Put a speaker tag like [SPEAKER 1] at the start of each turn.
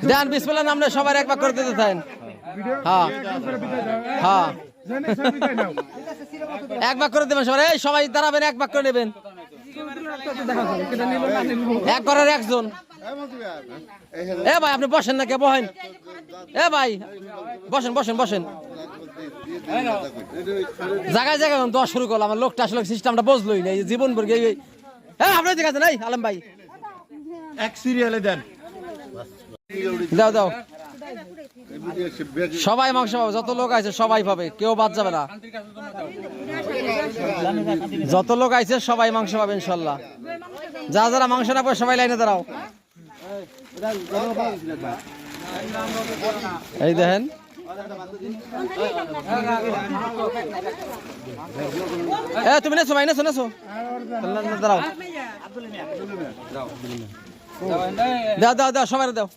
[SPEAKER 1] দেন বিসমিল্লাহ নামে সবাই এক ভাগ করে দিতে থাকেন। হ্যাঁ হ্যাঁ এক ভাগ করে দেবেন সবাই। এই সবাই দাঁড়াবেন, এক ভাগ করে নেবেন। এক ঘরের একজন। এ ভাই আপনি বসেন না, কে বহেন? এ ভাই বসেন বসেন বসেন। জায়গায় জায়গায় দোয়া শুরু করলাম। আমার লোকটা আসলে সিস্টেমটা বুঝলোই না, জীবন ভর গিয়ে। হ্যাঁ আপনার দিকে আছেন, এই আলম ভাই
[SPEAKER 2] এক সিরিয়ালে দেন।
[SPEAKER 1] দাও দাও। সবাই মাংস পাবে, যত লোক আছে সবাই পাবে, কেউ বাদ যাবে না। যত লোক আছে সবাই মাংস পাবে ইনশাল্লাহ। যা যারা মাংস না পাবে সবাই লাইনে দাঁড়াও। এই দেখেন তুমি নেছো ভাই, নেছো নেছো, দাঁড়াও। দাও দাও দাও সবাই দাও।